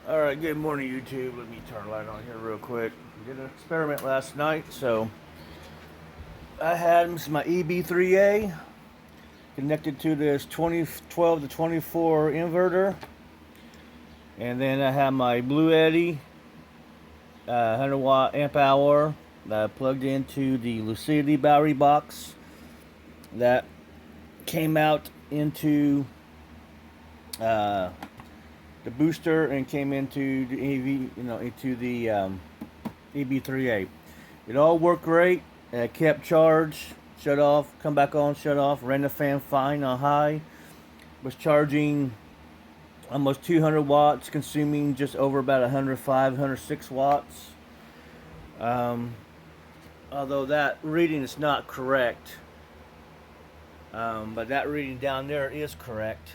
Alright, good morning YouTube. Let me turn a light on here real quick. Did an experiment last night, so I had this is my EB3A connected to this 2012 to 24 inverter. And then I have my Blue Eddy 100 watt amp hour that I plugged into the Lucidity battery box that came out into uh, the booster and came into the into the EB3A. It all worked great. Kept charged, shut off, come back on, shut off. Ran the fan fine on high. Was charging almost 200 watts, consuming just over about 105, 106 watts. Um, Although that reading is not correct, but that reading down there is correct.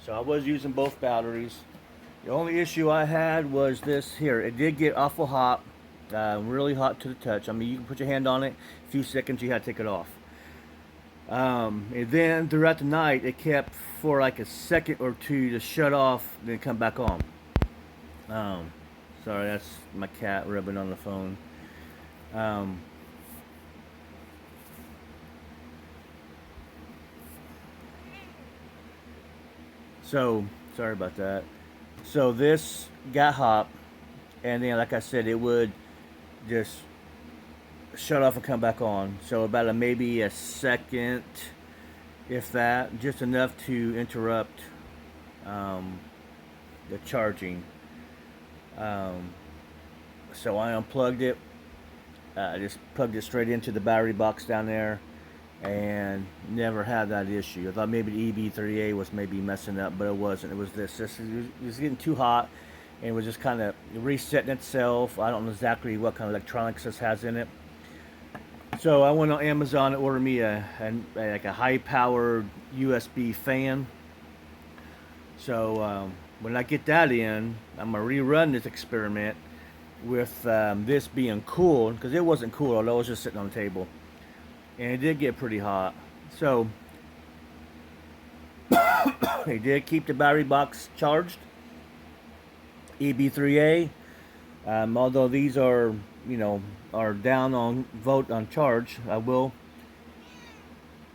So I was using both batteries. The only issue I had was this here. It did get awful hot, really hot to the touch. I mean, you can put your hand on it, a few seconds, you had to take it off. And then throughout the night, it kept for like a second or two to shut off, then come back on. Um, Sorry, that's my cat rubbing on the phone. Um, so sorry about that. So this got hot, and then like I said, it would just shut off and come back on. So about maybe a second, if that, just enough to interrupt um, the charging. Um, so I unplugged it. I just plugged it straight into the battery box down there, and never had that issue. I thought maybe the EB3A was maybe messing up, but it wasn't. It was this. It was getting too hot, and it was just kind of resetting itself. I don't know exactly what kind of electronics this has in it. So I went on Amazon and ordered me like a high-powered USB fan. So when I get that in, I'm gonna rerun this experiment with this being cool, because it wasn't cool, although it was just sitting on the table, and it did get pretty hot. So they did keep the battery box charged. EB3A, although these are are down on vote on charge, I will.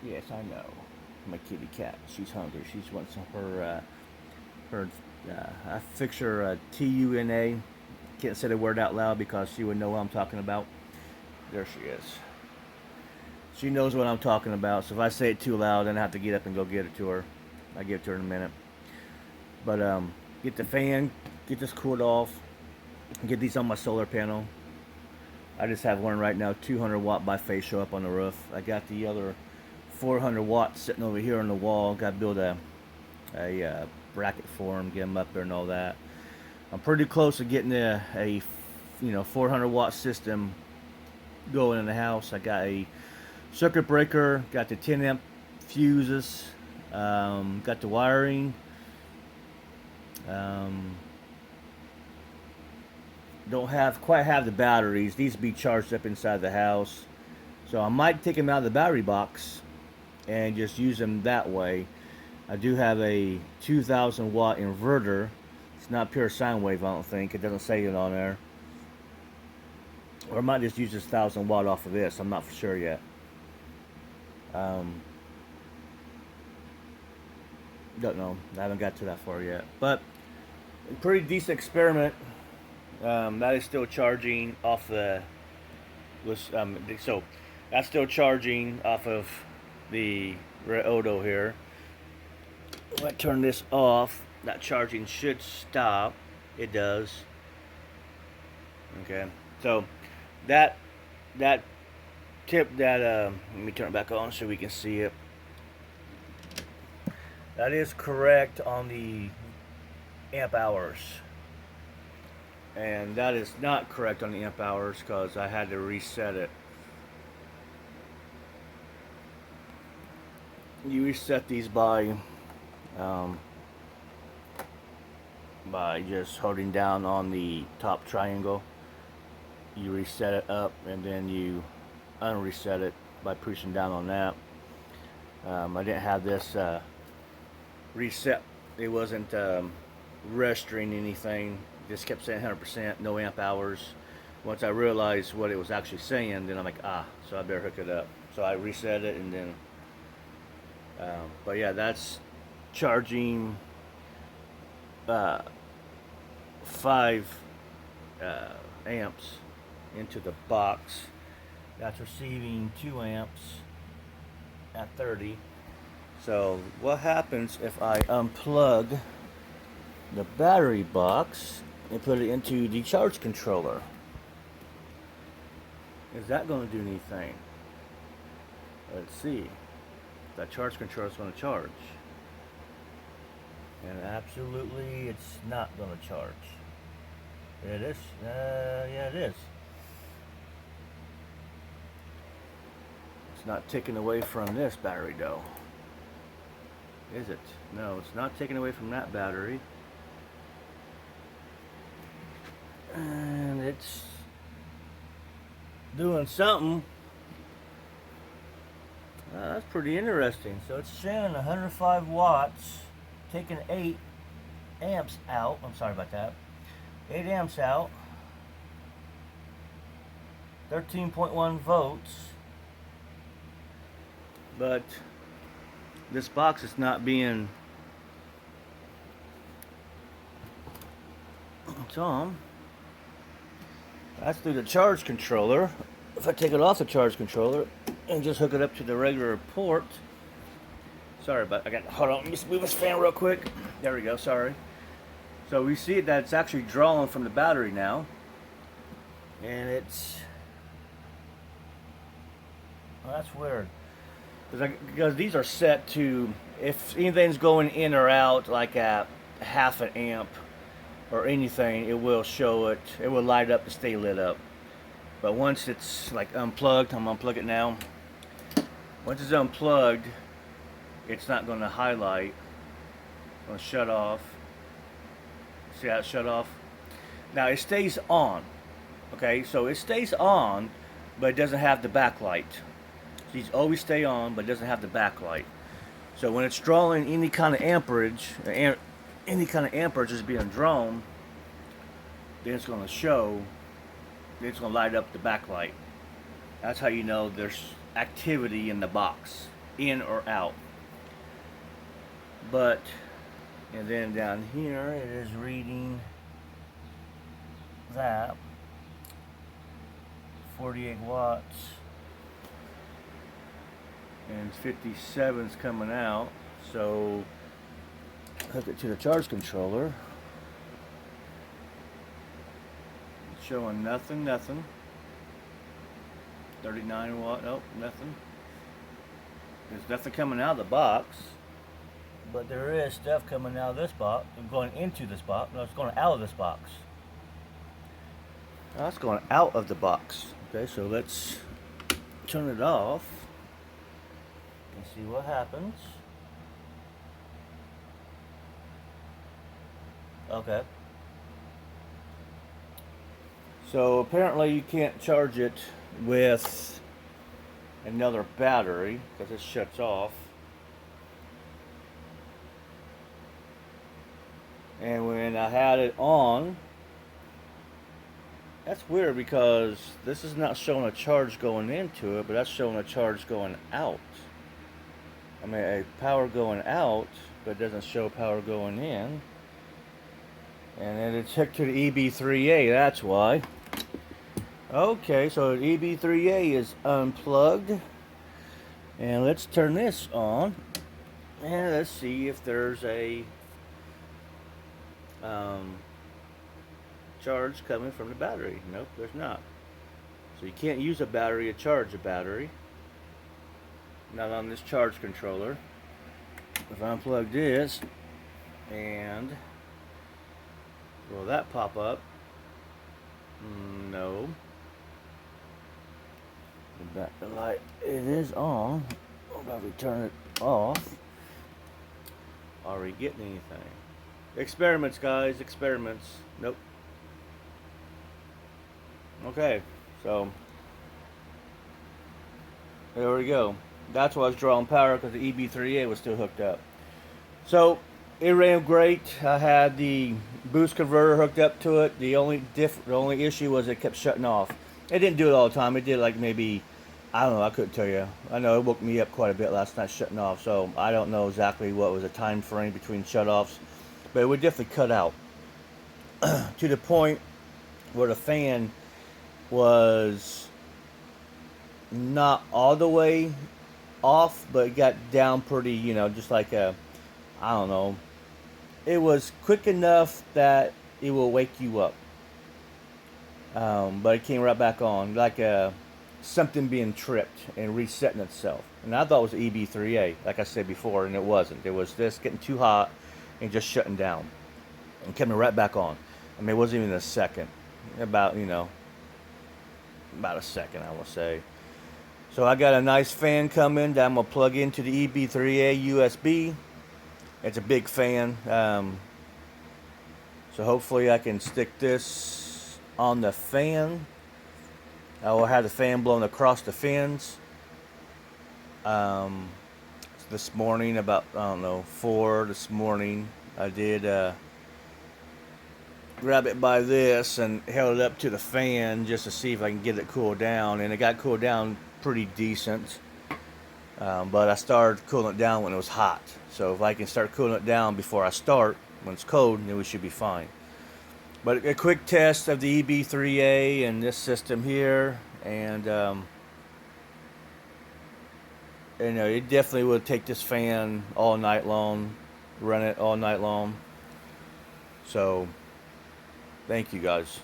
Yes, I know. My kitty cat. She's hungry. She wants some her. I fix her TUNA. Can't say the word out loud because she would know what I'm talking about. There she is. She knows what I'm talking about. So if I say it too loud, then I have to get up and go get it to her. I'll give it to her in a minute. But get the fan, get this cooled off, get these on my solar panel. I just have one right now, 200 watt bifacial show up on the roof. I got the other 400 watts sitting over here on the wall. Got to build a bracket for them, get them up there and all that. I'm pretty close to getting a 400 watt system going in the house. I got a circuit breaker, got the 10 amp fuses, got the wiring. Don't have quite have the batteries. These be charged up inside the house, so I might take them out of the battery box and just use them that way. I do have a 2,000 watt inverter. It's not pure sine wave, I don't think. It doesn't say it on there. Or I might just use this 1,000 watt off of this. I'm not for sure yet. Don't know. I haven't got to that far yet. But a pretty decent experiment. That is still charging off the. So that's still charging off of the Odo here. When I turn this off, that charging should stop. It does. Okay. So that tip that let me turn it back on so we can see it. That is correct on the amp hours. And that is not correct on the amp hours because I had to reset it. You reset these um, by just holding down on the top triangle. You reset it up and then you unreset it by pushing down on that. I didn't have this reset. It wasn't registering anything. Just kept saying 100%, no amp hours. Once I realized what it was actually saying, then I'm like, so I better hook it up. So I reset it, and then, but yeah, that's charging 5 amps into the box. That's receiving 2 amps at 30. So what happens if I unplug the battery box and put it into the charge controller? Is that going to do anything? Let's see. That charge controller is going to charge. And absolutely it's not going to charge. It is. Yeah, it is. It's not taken away from this battery though. Is it? No, it's not taken away from that battery. And it's doing something. That's pretty interesting. So it's showing 105 watts, taking 8 amps out. I'm sorry about that. 8 amps out. 13.1 volts. But this box is not being on. That's through the charge controller. If I take it off the charge controller and just hook it up to the regular port. Sorry, but hold on, let me move this fan real quick. There we go, sorry. So we see that it's actually drawing from the battery now. And it's, well, that's weird. Because these are set to, if anything's going in or out like at half an amp or anything, it will show it. It will light up to stay lit up. But once it's like unplugged, I'm gonna unplug it now. Once it's unplugged, it's not going to highlight. I'm going to shut off. See how it shut off? Now it stays on. Okay, so it stays on, but it doesn't have the backlight. These always stay on, but it doesn't have the backlight. So when it's drawing any kind of amperage, is being drawn, then it's going to show, then it's going to light up the backlight. That's how you know there's activity in the box, in or out. But, and then down here it is reading that 48 watts and 57 is coming out. So hook it to the charge controller. It's showing nothing. 39 watt, nope, nothing. There's nothing coming out of the box, but there is stuff coming out of this box, going into this box. No, it's going out of this box. That's going out of the box. Okay, so let's turn it off and see what happens. Okay. So apparently you can't charge it with another battery because it shuts off. And when I had it on, that's weird because this is not showing a charge going into it, but that's showing a charge going out. I mean, a power going out, but it doesn't show power going in. And then it's hooked to the EB3A, that's why. Okay, so the EB3A is unplugged. And let's turn this on. And let's see if there's a charge coming from the battery. Nope, there's not. So you can't use a battery to charge a battery. Not on this charge controller. If I unplug this, and will that pop up? No. The light, it is on. What about we turn it off? Are we getting anything? Experiments, guys, experiments. Nope. Okay, so there we go. That's why I was drawing power, because the EB3A was still hooked up. So it ran great. I had the boost converter hooked up to it. The only issue was it kept shutting off. It didn't do it all the time. It did like maybe, I don't know. I couldn't tell you. I know it woke me up quite a bit last night shutting off. So I don't know exactly what was the time frame between shutoffs, but it would definitely cut out to the point where the fan was not all the way off, but it got down pretty. Just like a, I don't know. It was quick enough that it will wake you up. But it came right back on, like something being tripped and resetting itself. And I thought it was EB3A, like I said before, and it wasn't. It was just getting too hot and just shutting down and coming right back on. I mean, it wasn't even a second. About, about a second, I will say. So I got a nice fan coming that I'm going to plug into the EB3A USB. It's a big fan. So hopefully I can stick this on the fan. I will have the fan blowing across the fins. Um, this morning, about, I don't know, 4 this morning, I did grab it by this and held it up to the fan just to see if I can get it cooled down. And it got cooled down pretty decent. But I started cooling it down when it was hot. So if I can start cooling it down before I start, when it's cold, then we should be fine. But a quick test of the EB3A and this system here, and it definitely would take this fan all night long, run it all night long. So, thank you guys.